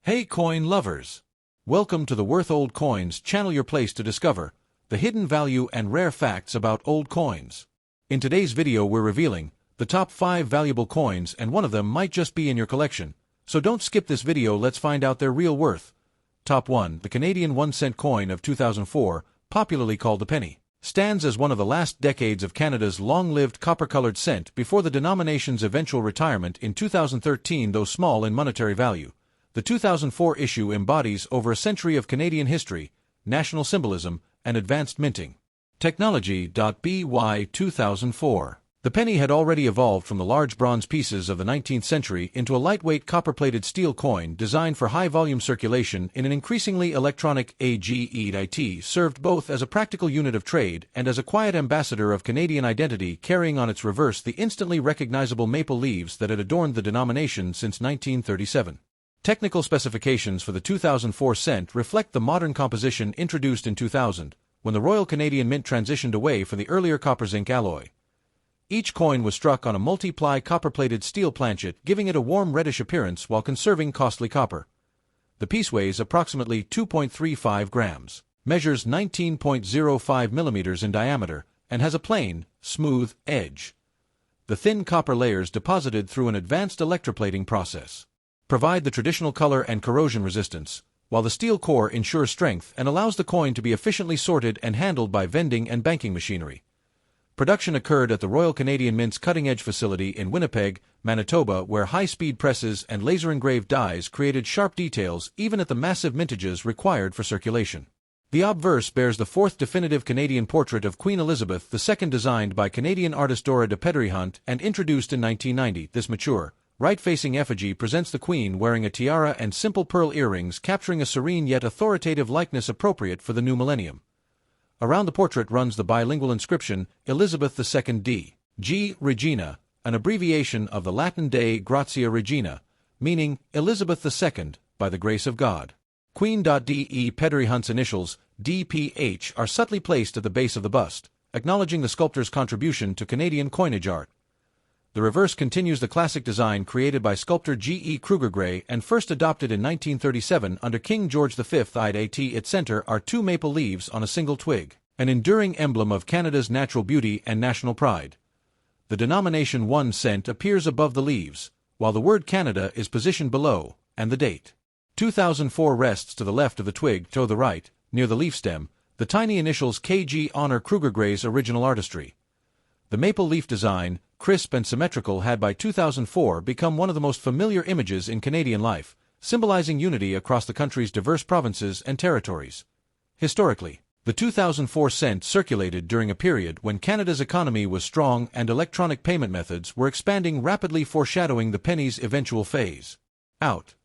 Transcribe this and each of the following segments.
Hey coin lovers! Welcome to the Worth Old Coins channel, your place to discover the hidden value and rare facts about old coins. In today's video we're revealing the top 5 valuable coins, and one of them might just be in your collection. So don't skip this video, let's find out their real worth. Top 1. The Canadian 1-cent coin of 2004, popularly called the penny, stands as one of the last decades of Canada's long-lived copper-colored cent before the denomination's eventual retirement in 2013. Though small in monetary value, the 2004 issue embodies over a century of Canadian history, national symbolism, and advanced minting technology. By 2004, the penny had already evolved from the large bronze pieces of the 19th century into a lightweight copper-plated steel coin designed for high-volume circulation in an increasingly electronic age. Served both as a practical unit of trade and as a quiet ambassador of Canadian identity, carrying on its reverse the instantly recognizable maple leaves that had adorned the denomination since 1937. Technical specifications for the 2004 cent reflect the modern composition introduced in 2000, when the Royal Canadian Mint transitioned away from the earlier copper-zinc alloy. Each coin was struck on a multi-ply copper-plated steel planchet, giving it a warm reddish appearance while conserving costly copper. The piece weighs approximately 2.35 grams, measures 19.05 millimeters in diameter, and has a plain, smooth edge. The thin copper layers deposited through an advanced electroplating process provide the traditional color and corrosion resistance, while the steel core ensures strength and allows the coin to be efficiently sorted and handled by vending and banking machinery. Production occurred at the Royal Canadian Mint's cutting-edge facility in Winnipeg, Manitoba, where high-speed presses and laser-engraved dies created sharp details even at the massive mintages required for circulation. The obverse bears the fourth definitive Canadian portrait of Queen Elizabeth II, designed by Canadian artist Dora de Pedery-Hunt and introduced in 1990. This mature, right-facing effigy presents the Queen wearing a tiara and simple pearl earrings, capturing a serene yet authoritative likeness appropriate for the new millennium. Around the portrait runs the bilingual inscription, Elizabeth II D.G. Regina, an abbreviation of the Latin Dei Gratia Regina, meaning Elizabeth II, by the grace of God. Queen.de Pedery-Hunt's initials, DPH, are subtly placed at the base of the bust, acknowledging the sculptor's contribution to Canadian coinage art. The reverse continues the classic design created by sculptor G.E. Kruger Gray and first adopted in 1937 under King George V. At its center are two maple leaves on a single twig, an enduring emblem of Canada's natural beauty and national pride. The denomination 1 cent appears above the leaves, while the word Canada is positioned below, and the date 2004 rests to the left of the twig. To the right, near the leaf stem, the tiny initials KG honor Kruger Gray's original artistry. The maple leaf design, crisp and symmetrical, had by 2004 become one of the most familiar images in Canadian life, symbolizing unity across the country's diverse provinces and territories. Historically, the 2004 cent circulated during a period when Canada's economy was strong and electronic payment methods were expanding rapidly, foreshadowing the penny's eventual phase out.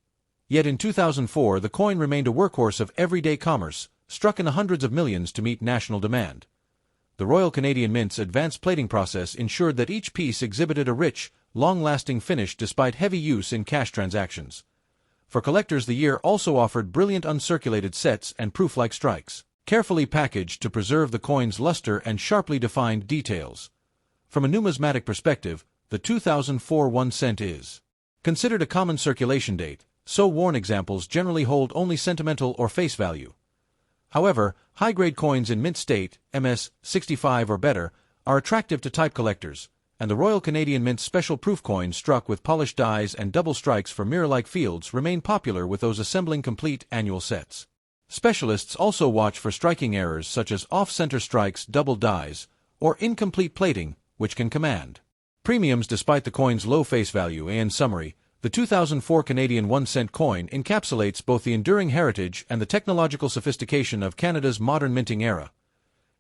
Yet in 2004 the coin remained a workhorse of everyday commerce, struck in the hundreds of millions to meet national demand. The Royal Canadian Mint's advanced plating process ensured that each piece exhibited a rich, long-lasting finish despite heavy use in cash transactions. For collectors, the year also offered brilliant uncirculated sets and proof-like strikes, carefully packaged to preserve the coin's luster and sharply defined details. From a numismatic perspective, the 2004 1 cent is considered a common circulation date, so worn examples generally hold only sentimental or face value. However, high-grade coins in mint state, MS 65 or better, are attractive to type collectors, and the Royal Canadian Mint's special proof coins struck with polished dies and double strikes for mirror-like fields remain popular with those assembling complete annual sets. Specialists also watch for striking errors such as off-center strikes, double dies, or incomplete plating, which can command premiums despite the coin's low face value. In summary, the 2004 Canadian 1 cent coin encapsulates both the enduring heritage and the technological sophistication of Canada's modern minting era.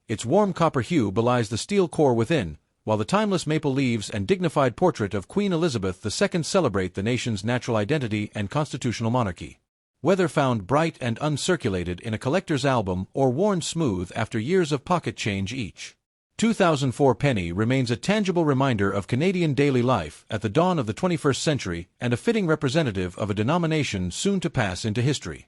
Its warm copper hue belies the steel core within, while the timeless maple leaves and dignified portrait of Queen Elizabeth II celebrate the nation's natural identity and constitutional monarchy. Whether found bright and uncirculated in a collector's album or worn smooth after years of pocket change, each 2004 penny remains a tangible reminder of Canadian daily life at the dawn of the 21st century and a fitting representative of a denomination soon to pass into history.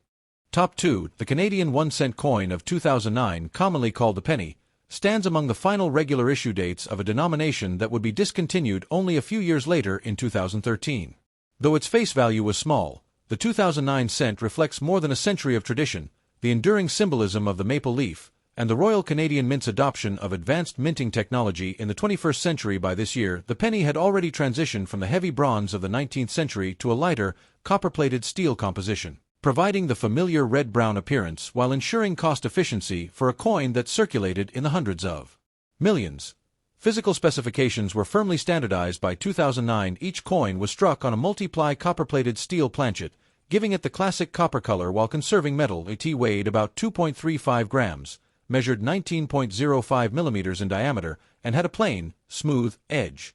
Top 2. The Canadian 1 cent coin of 2009, commonly called the penny, stands among the final regular issue dates of a denomination that would be discontinued only a few years later in 2013. Though its face value was small, The 2009 cent reflects more than a century of tradition, the enduring symbolism of the maple leaf, and the Royal Canadian Mint's adoption of advanced minting technology in the 21st century. By this year, the penny had already transitioned from the heavy bronze of the 19th century to a lighter, copper-plated steel composition, providing the familiar red-brown appearance while ensuring cost efficiency for a coin that circulated in the hundreds of millions. Physical specifications were firmly standardized by 2009. Each coin was struck on a multi-ply copper-plated steel planchet, giving it the classic copper color while conserving metal. It weighed about 2.35 grams, measured 19.05 millimeters in diameter, and had a plain, smooth edge.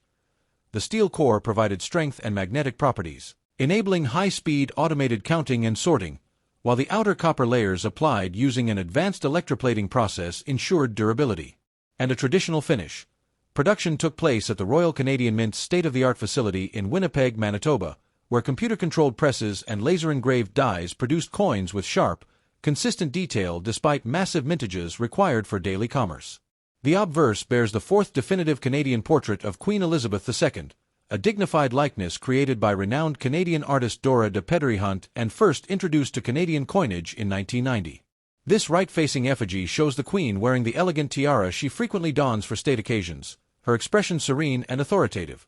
The steel core provided strength and magnetic properties, enabling high-speed automated counting and sorting, while the outer copper layers applied using an advanced electroplating process ensured durability and a traditional finish. Production took place at the Royal Canadian Mint's state-of-the-art facility in Winnipeg, Manitoba, where computer-controlled presses and laser-engraved dies produced coins with sharp, consistent detail despite massive mintages required for daily commerce. The obverse bears the fourth definitive Canadian portrait of Queen Elizabeth II, a dignified likeness created by renowned Canadian artist Dora de Pedery-Hunt and first introduced to Canadian coinage in 1990. This right-facing effigy shows the Queen wearing the elegant tiara she frequently dons for state occasions, her expression serene and authoritative.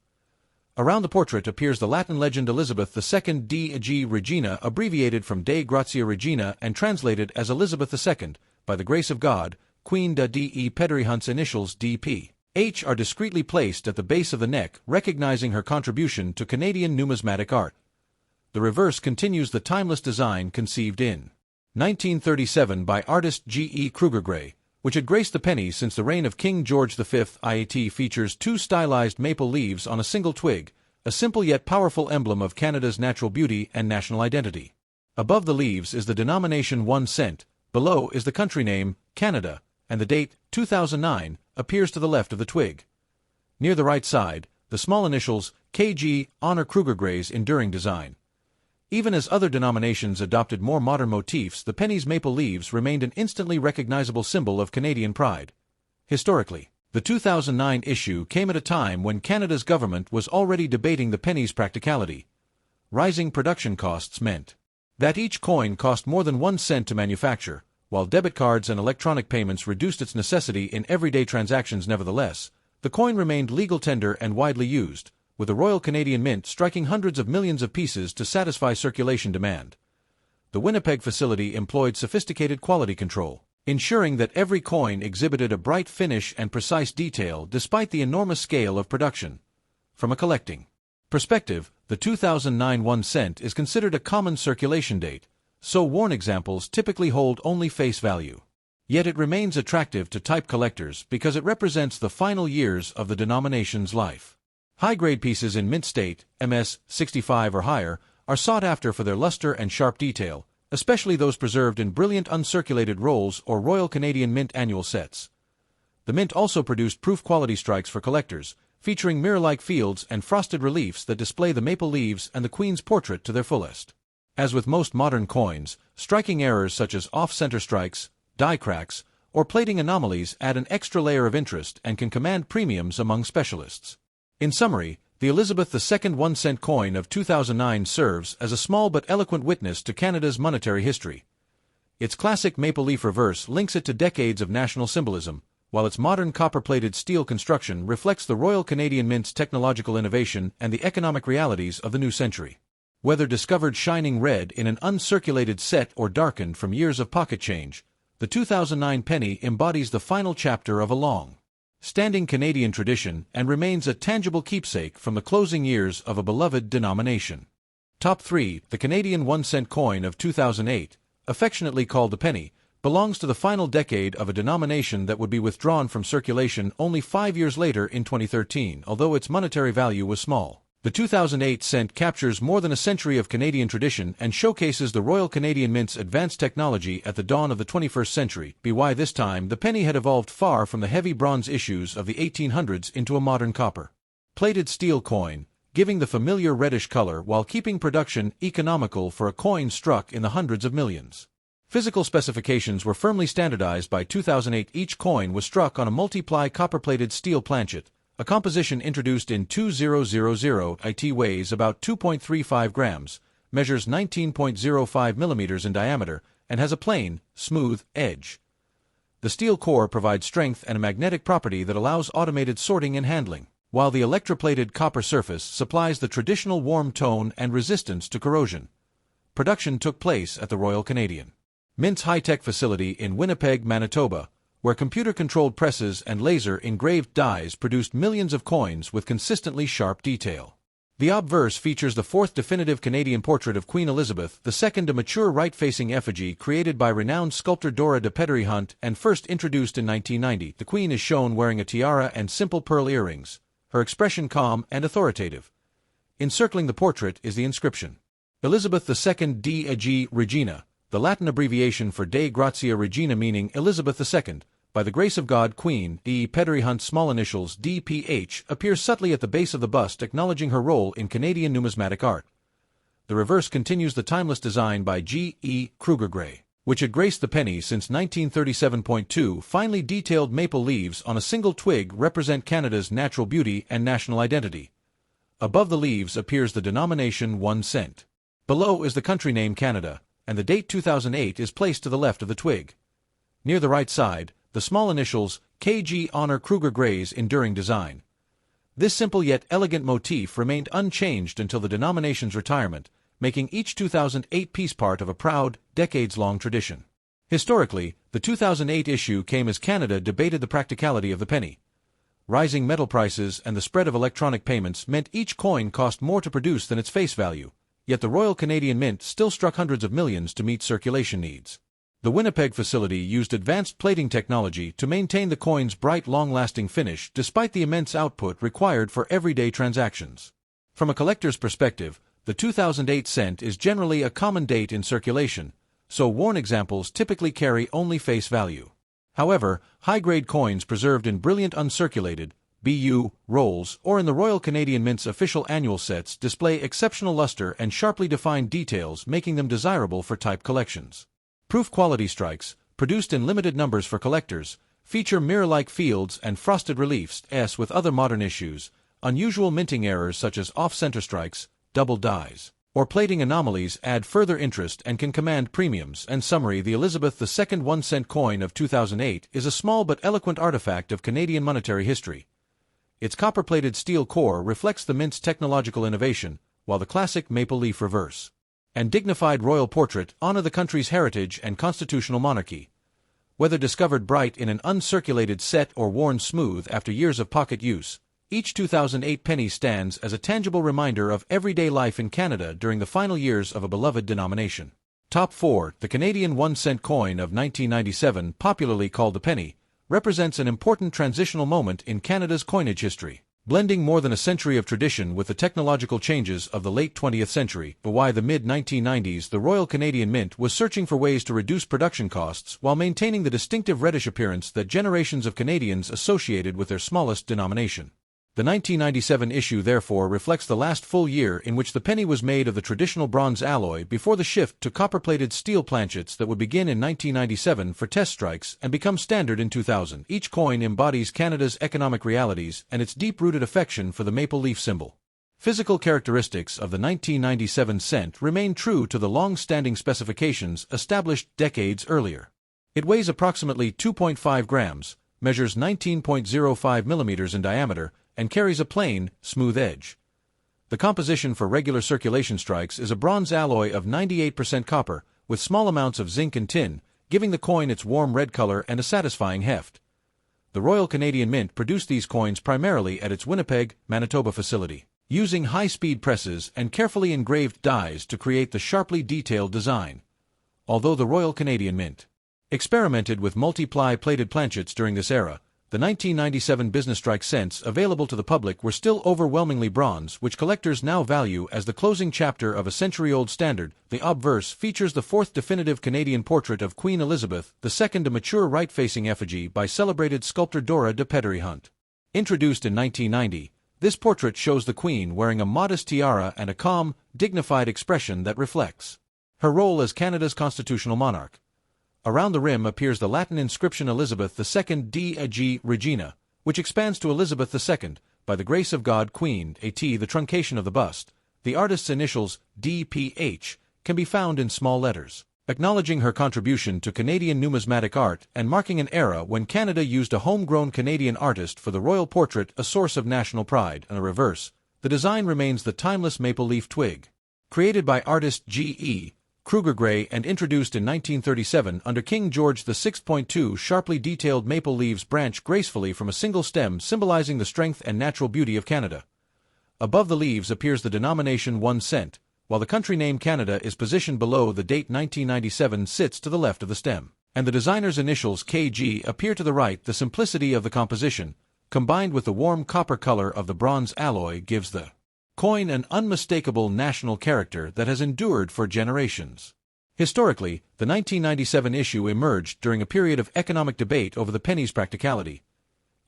Around the portrait appears the Latin legend Elizabeth II de Regina, abbreviated from De Gratia Regina and translated as Elizabeth II, by the grace of God, Queen de Pedery-Hunt's initials D.P.H. are discreetly placed at the base of the neck, recognizing her contribution to Canadian numismatic art. The reverse continues the timeless design conceived in 1937 by artist G.E. Krugergray, which had graced the penny since the reign of King George V. It features two stylized maple leaves on a single twig, a simple yet powerful emblem of Canada's natural beauty and national identity. Above the leaves is the denomination 1 cent, below is the country name, Canada, and the date, 2009, appears to the left of the twig. Near the right side, the small initials, KG, honor Krugergray's enduring design. Even as other denominations adopted more modern motifs, the penny's maple leaves remained an instantly recognizable symbol of Canadian pride. Historically, the 2009 issue came at a time when Canada's government was already debating the penny's practicality. Rising production costs meant that each coin cost more than 1 cent to manufacture, while debit cards and electronic payments reduced its necessity in everyday transactions. Nevertheless, the coin remained legal tender and widely used, with the Royal Canadian Mint striking hundreds of millions of pieces to satisfy circulation demand. The Winnipeg facility employed sophisticated quality control, ensuring that every coin exhibited a bright finish and precise detail despite the enormous scale of production. From a collecting perspective, the 2009 1 cent is considered a common circulation date, so worn examples typically hold only face value. Yet it remains attractive to type collectors because it represents the final years of the denomination's life. High-grade pieces in mint state, MS 65 or higher, are sought after for their luster and sharp detail, especially those preserved in brilliant uncirculated rolls or Royal Canadian Mint annual sets. The Mint also produced proof quality strikes for collectors, featuring mirror-like fields and frosted reliefs that display the maple leaves and the Queen's portrait to their fullest. As with most modern coins, striking errors such as off-center strikes, die cracks, or plating anomalies add an extra layer of interest and can command premiums among specialists. In summary, the Elizabeth II 1 cent coin of 2009 serves as a small but eloquent witness to Canada's monetary history. Its classic maple leaf reverse links it to decades of national symbolism, while its modern copper-plated steel construction reflects the Royal Canadian Mint's technological innovation and the economic realities of the new century. Whether discovered shining red in an uncirculated set or darkened from years of pocket change, the 2009 penny embodies the final chapter of a long-standing Canadian tradition and remains a tangible keepsake from the closing years of a beloved denomination. Top 3. The Canadian 1 cent coin of 2008, affectionately called the penny, belongs to the final decade of a denomination that would be withdrawn from circulation only 5 years later in 2013, although its monetary value was small. The 2008 cent captures more than a century of Canadian tradition and showcases the Royal Canadian Mint's advanced technology at the dawn of the 21st century. By this time, the penny had evolved far from the heavy bronze issues of the 1800s into a modern copper-plated steel coin, giving the familiar reddish color while keeping production economical for a coin struck in the hundreds of millions. Physical specifications were firmly standardized by 2008. Each coin was struck on a multi-ply copper-plated steel planchet, a composition introduced in 2000. It weighs about 2.35 grams, measures 19.05 millimeters in diameter, and has a plain, smooth edge. The steel core provides strength and a magnetic property that allows automated sorting and handling, while the electroplated copper surface supplies the traditional warm tone and resistance to corrosion. Production took place at the Royal Canadian Mint's high-tech facility in Winnipeg, Manitoba, where computer-controlled presses and laser-engraved dies produced millions of coins with consistently sharp detail. The obverse features the fourth definitive Canadian portrait of Queen Elizabeth II, a mature right-facing effigy created by renowned sculptor Dora de Pedery-Hunt and first introduced in 1990. The Queen is shown wearing a tiara and simple pearl earrings, her expression calm and authoritative. Encircling the portrait is the inscription, Elizabeth II D.Ag Regina, the Latin abbreviation for Dei Gratia Regina, meaning Elizabeth II, by the grace of God, Queen. D. Pedery-Hunt's small initials DPH appear subtly at the base of the bust, acknowledging her role in Canadian numismatic art. The reverse continues the timeless design by G. E. Kruger-Gray, which had graced the penny since 1937. Finely detailed maple leaves on a single twig represent Canada's natural beauty and national identity. Above the leaves appears the denomination 1 cent. Below is the country name Canada, and the date 2008 is placed to the left of the twig. Near the right side, the small initials KG honor Kruger-Gray's enduring design. This simple yet elegant motif remained unchanged until the denomination's retirement, making each 2008 piece part of a proud, decades-long tradition. Historically, the 2008 issue came as Canada debated the practicality of the penny. Rising metal prices and the spread of electronic payments meant each coin cost more to produce than its face value, yet the Royal Canadian Mint still struck hundreds of millions to meet circulation needs. The Winnipeg facility used advanced plating technology to maintain the coin's bright, long-lasting finish despite the immense output required for everyday transactions. From a collector's perspective, the 2008 cent is generally a common date in circulation, so worn examples typically carry only face value. However, high-grade coins preserved in brilliant uncirculated BU rolls or in the Royal Canadian Mint's official annual sets display exceptional luster and sharply defined details, making them desirable for type collections. Proof quality strikes, produced in limited numbers for collectors, feature mirror-like fields and frosted reliefs. As with other modern issues, unusual minting errors such as off-center strikes, double dies, or plating anomalies add further interest and can command premiums. And summary: the Elizabeth II 1 cent coin of 2008 is a small but eloquent artifact of Canadian monetary history. Its copper-plated steel core reflects the Mint's technological innovation, while the classic maple leaf reverse and dignified royal portrait honor the country's heritage and constitutional monarchy. Whether discovered bright in an uncirculated set or worn smooth after years of pocket use, each 2008 penny stands as a tangible reminder of everyday life in Canada during the final years of a beloved denomination. Top 4. The Canadian 1 cent coin of 1997, popularly called the penny, represents an important transitional moment in Canada's coinage history, blending more than a century of tradition with the technological changes of the late 20th century. By the mid-1990s, the Royal Canadian Mint was searching for ways to reduce production costs while maintaining the distinctive reddish appearance that generations of Canadians associated with their smallest denomination. The 1997 issue therefore reflects the last full year in which the penny was made of the traditional bronze alloy before the shift to copper-plated steel planchets that would begin in 1997 for test strikes and become standard in 2000. Each coin embodies Canada's economic realities and its deep-rooted affection for the maple leaf symbol. Physical characteristics of the 1997 cent remain true to the long-standing specifications established decades earlier. It weighs approximately 2.5 grams, measures 19.05 millimeters in diameter, and carries a plain, smooth edge. The composition for regular circulation strikes is a bronze alloy of 98% copper, with small amounts of zinc and tin, giving the coin its warm red color and a satisfying heft. The Royal Canadian Mint produced these coins primarily at its Winnipeg, Manitoba facility, using high-speed presses and carefully engraved dies to create the sharply detailed design. Although the Royal Canadian Mint experimented with multi-ply plated planchets during this era, the 1997 business strike cents available to the public were still overwhelmingly bronze, which collectors now value as the closing chapter of a century-old standard. The obverse features the fourth definitive Canadian portrait of Queen Elizabeth II, a mature right-facing effigy by celebrated sculptor Dora de Pedery-Hunt. Introduced in 1990, this portrait shows the Queen wearing a modest tiara and a calm, dignified expression that reflects her role as Canada's constitutional monarch. Around the rim appears the Latin inscription Elizabeth II D.Ag Regina, which expands to Elizabeth II, by the grace of God, Queen. The truncation of the bust, the artist's initials, DPH, can be found in small letters, acknowledging her contribution to Canadian numismatic art and marking an era when Canada used a homegrown Canadian artist for the royal portrait, a source of national pride. On the reverse, the design remains the timeless maple leaf twig. Created by artist G.E. Kruger Gray and introduced in 1937 under King George VI. Two sharply detailed maple leaves branch gracefully from a single stem, symbolizing the strength and natural beauty of Canada. Above the leaves appears the denomination 1 cent, while the country name Canada is positioned below. The date 1997 sits to the left of the stem, and the designer's initials KG appear to the right. The simplicity of the composition, combined with the warm copper color of the bronze alloy, gives the coin an unmistakable national character that has endured for generations. Historically, the 1997 issue emerged during a period of economic debate over the penny's practicality.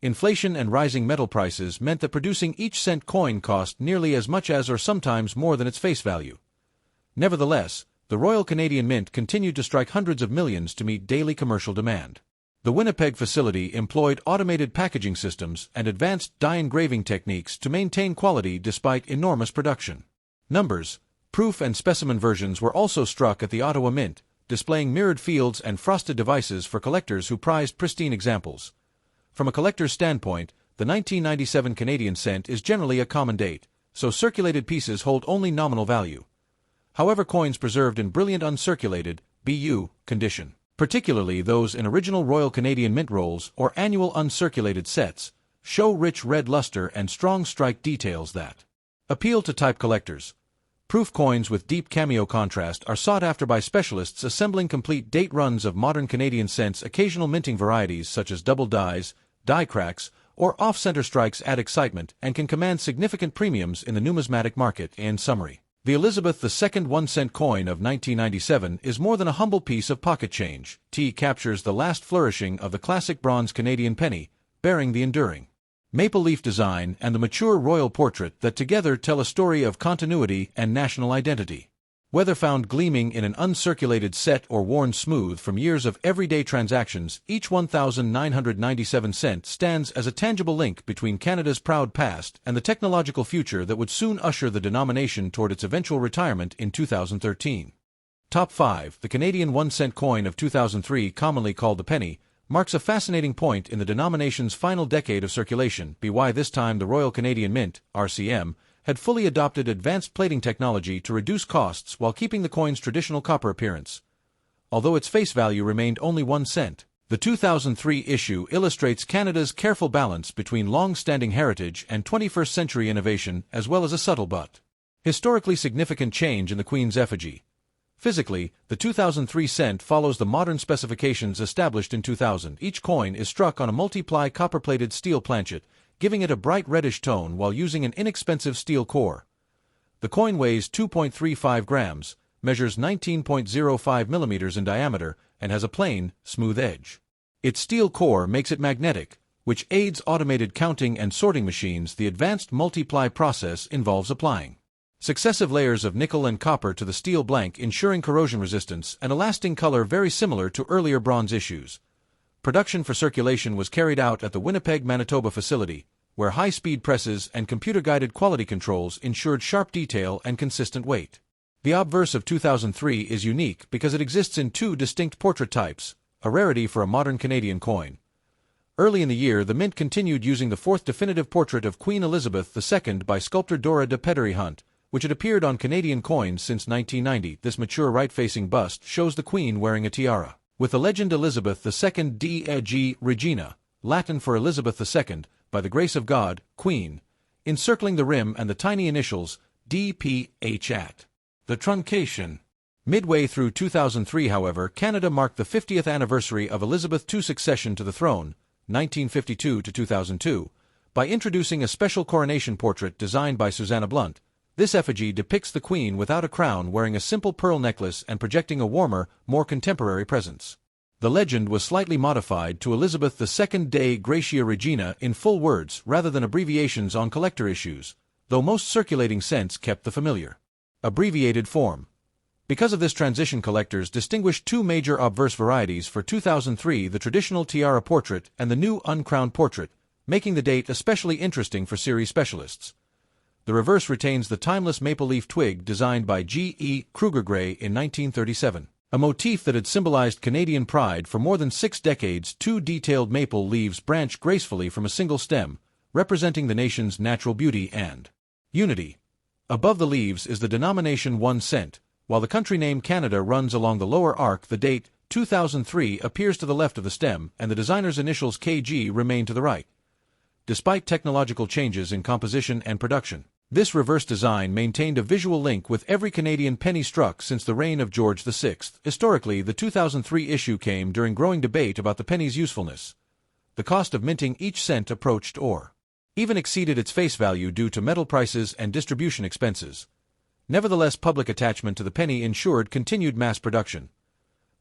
Inflation and rising metal prices meant that producing each cent coin cost nearly as much as or sometimes more than its face value. Nevertheless, the Royal Canadian Mint continued to strike hundreds of millions to meet daily commercial demand. The Winnipeg facility employed automated packaging systems and advanced die engraving techniques to maintain quality despite enormous production. Numbers, proof and specimen versions were also struck at the Ottawa Mint, displaying mirrored fields and frosted devices for collectors who prized pristine examples. From a collector's standpoint, the 1997 Canadian cent is generally a common date, so circulated pieces hold only nominal value. However, coins preserved in brilliant uncirculated (BU) condition, particularly those in original Royal Canadian Mint rolls or annual uncirculated sets, show rich red luster and strong strike details that appeal to type collectors. Proof coins with deep cameo contrast are sought after by specialists assembling complete date runs of modern Canadian cents. Occasional minting varieties such as double dies, die cracks, or off-center strikes add excitement and can command significant premiums in the numismatic market. In summary, the Elizabeth II 1 cent coin of 1997 is more than a humble piece of pocket change. It captures the last flourishing of the classic bronze Canadian penny, bearing the enduring maple leaf design and the mature royal portrait that together tell a story of continuity and national identity. Whether found gleaming in an uncirculated set or worn smooth from years of everyday transactions, each 1,997 cent stands as a tangible link between Canada's proud past and the technological future that would soon usher the denomination toward its eventual retirement in 2013. Top 5. The Canadian 1 cent coin of 2003, commonly called the penny, marks a fascinating point in the denomination's final decade of circulation. By this time the Royal Canadian Mint, RCM, had fully adopted advanced plating technology to reduce costs while keeping the coin's traditional copper appearance. Although its face value remained only 1 cent, the 2003 issue illustrates Canada's careful balance between long-standing heritage and 21st-century innovation, as well as a subtle but historically significant change in the Queen's effigy. Physically, the 2003 cent follows the modern specifications established in 2000. Each coin is struck on a multi-ply copper-plated steel planchet, giving it a bright reddish tone while using an inexpensive steel core. The coin weighs 2.35 grams, measures 19.05 millimeters in diameter, and has a plain, smooth edge. Its steel core makes it magnetic, which aids automated counting and sorting machines. The advanced multi-ply process involves applying successive layers of nickel and copper to the steel blank, ensuring corrosion resistance and a lasting color very similar to earlier bronze issues. Production for circulation was carried out at the Winnipeg, Manitoba facility, where high-speed presses and computer-guided quality controls ensured sharp detail and consistent weight. The obverse of 2003 is unique because it exists in 2 distinct portrait types, a rarity for a modern Canadian coin. Early in the year, the Mint continued using the 4th definitive portrait of Queen Elizabeth II by sculptor Dora de Pedery Hunt, which had appeared on Canadian coins since 1990. This mature right-facing bust shows the Queen wearing a tiara, with the legend Elizabeth II D.G. Regina, Latin for Elizabeth II, by the grace of God, Queen, encircling the rim and the tiny initials D.P.H. at the truncation. Midway through 2003, however, Canada marked the 50th anniversary of Elizabeth II's succession to the throne, 1952 to 2002, by introducing a special coronation portrait designed by Susanna Blunt. This effigy depicts the Queen without a crown, wearing a simple pearl necklace and projecting a warmer, more contemporary presence. The legend was slightly modified to Elizabeth II Dei Gratia Regina in full words rather than abbreviations on collector issues, though most circulating cents kept the familiar abbreviated form. Because of this transition, collectors distinguished 2 major obverse varieties for 2003, the traditional tiara portrait and the new uncrowned portrait, making the date especially interesting for series specialists. The reverse retains the timeless maple leaf twig designed by G. E. Kruger Gray in 1937. A motif that had symbolized Canadian pride for more than 6 decades. 2 detailed maple leaves branch gracefully from a single stem, representing the nation's natural beauty and unity. Above the leaves is the denomination 1 cent, while the country name Canada runs along the lower arc. The date, 2003, appears to the left of the stem, and the designer's initials KG remain to the right. Despite technological changes in composition and production, this reverse design maintained a visual link with every Canadian penny struck since the reign of George VI. Historically, the 2003 issue came during growing debate about the penny's usefulness. The cost of minting each cent approached or even exceeded its face value due to metal prices and distribution expenses. Nevertheless, public attachment to the penny ensured continued mass production.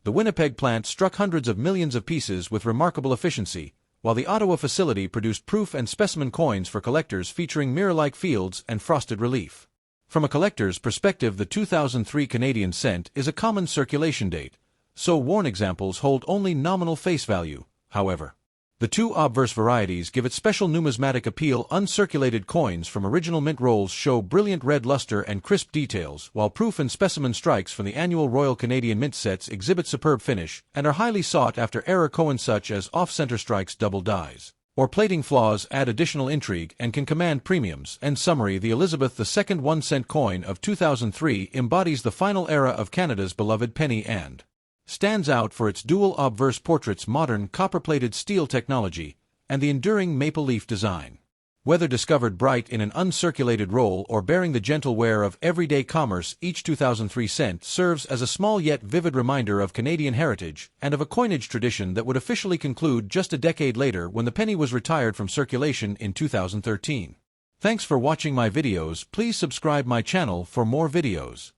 The Winnipeg plant struck hundreds of millions of pieces with remarkable efficiency, while the Ottawa facility produced proof and specimen coins for collectors featuring mirror-like fields and frosted relief. From a collector's perspective, the 2003 Canadian cent is a common circulation date, so worn examples hold only nominal face value. However, the 2 obverse varieties give it special numismatic appeal. Uncirculated coins from original mint rolls show brilliant red luster and crisp details, while proof and specimen strikes from the annual Royal Canadian Mint sets exhibit superb finish and are highly sought after. Error coins such as off-center strikes, double dies, or plating flaws add additional intrigue and can command premiums. And summary: the Elizabeth II 1 cent coin of 2003 embodies the final era of Canada's beloved penny and stands out for its dual obverse portraits, modern copper-plated steel technology, and the enduring maple leaf design. Whether discovered bright in an uncirculated roll or bearing the gentle wear of everyday commerce, each 2003 cent serves as a small yet vivid reminder of Canadian heritage and of a coinage tradition that would officially conclude just a decade later when the penny was retired from circulation in 2013. Thanks for watching my videos. Please subscribe my channel for more videos.